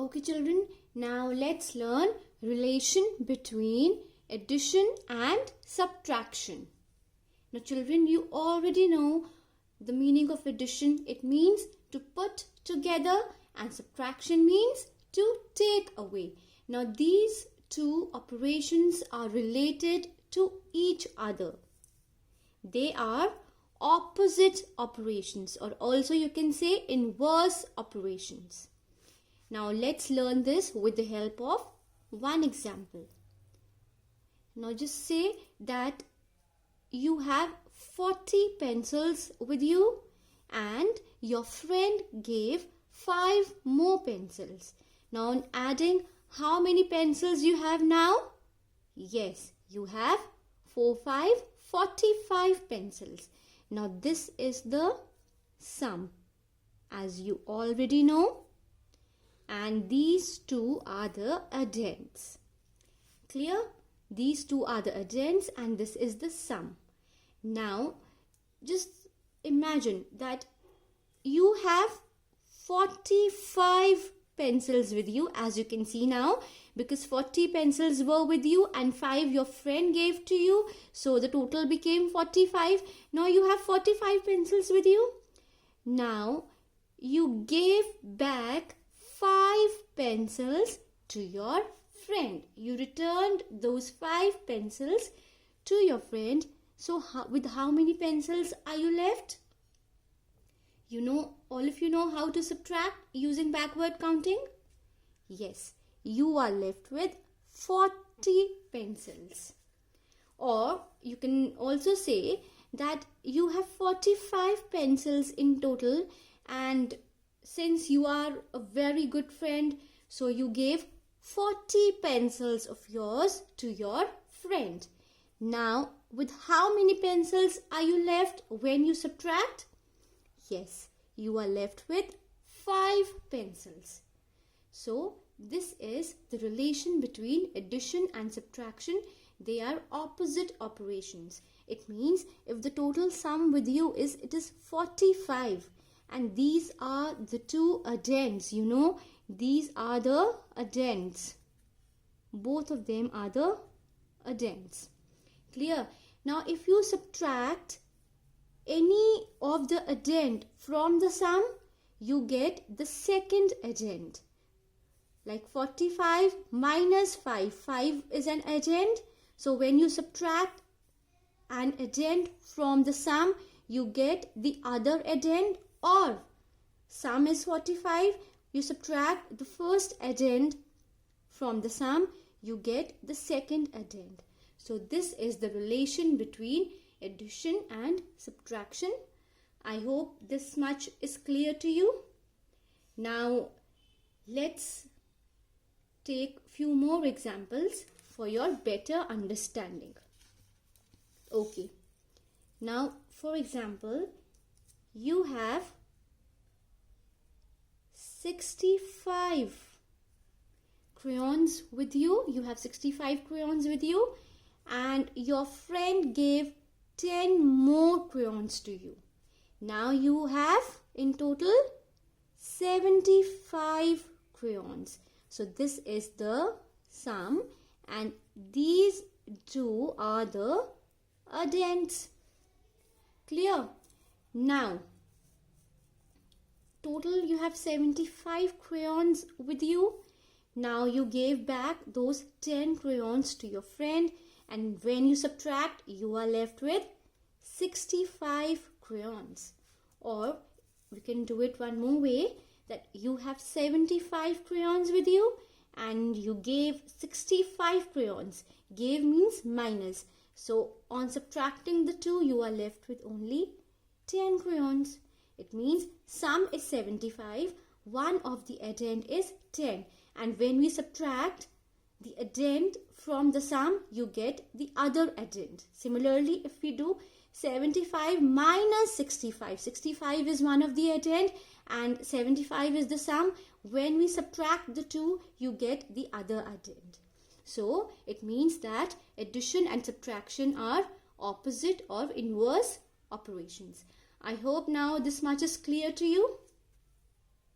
Okay children, now let's learn relation between addition and subtraction. Now children, you already know the meaning of addition. It means to put together and subtraction means to take away. Now these two operations are related to each other. They are opposite operations, or also you can say inverse operations. Now let's learn this with the help of one example. Now just say that you have 40 pencils with you and your friend gave 5 more pencils. Now on adding, how many pencils you have now? Yes, you have 45 pencils. Now this is the sum, as you already know. And these two are the addends. Clear? These two are the addends and this is the sum. Now just imagine that you have 45 pencils with you, as you can see now, because 40 pencils were with you and 5 your friend gave to you, so the total became 45. Now you have 45 pencils with you. Now you gave back 5 pencils to your friend. You returned those 5 pencils to your friend. So with how many pencils are you left? You know, all of you know how to subtract using backward counting? Yes, you are left with 40 pencils. Or you can also say that you have 45 pencils in total, and since you are a very good friend, so you gave 40 pencils of yours to your friend. Now, with how many pencils are you left when you subtract? Yes, you are left with 5 pencils. So, this is the relation between addition and subtraction. They are opposite operations. It means if the total sum with you is 45. And these are the two addends, you know, these are the addends. Both of them are the addends. Clear? Now, if you subtract any of the addend from the sum, you get the second addend. Like 45 minus 5. 5 is an addend. So, when you subtract an addend from the sum, you get the other addend. Or sum is 45, you subtract the first addend from the sum, you get the second addend. So this is the relation between addition and subtraction. I hope this much is clear to you. Now let's take few more examples for your better understanding. Okay. Now for example, you have 65 crayons with you. You have 65 crayons with you and your friend gave 10 more crayons to you. Now you have in total 75 crayons. So this is the sum and these two are the addends. Clear? Now, total you have 75 crayons with you. Now you gave back those 10 crayons to your friend, and when you subtract, you are left with 65 crayons. Or we can do it one more way, that you have 75 crayons with you and you gave 65 crayons. Gave means minus. So on subtracting the two, you are left with only 10 crayons. It means sum is 75, one of the addend is 10. And when we subtract the addend from the sum, you get the other addend. Similarly, if we do 75 minus 65, 65 is one of the addend and 75 is the sum. When we subtract the two, you get the other addend. So, it means that addition and subtraction are opposite or inverse operations. I hope now this much is clear to you.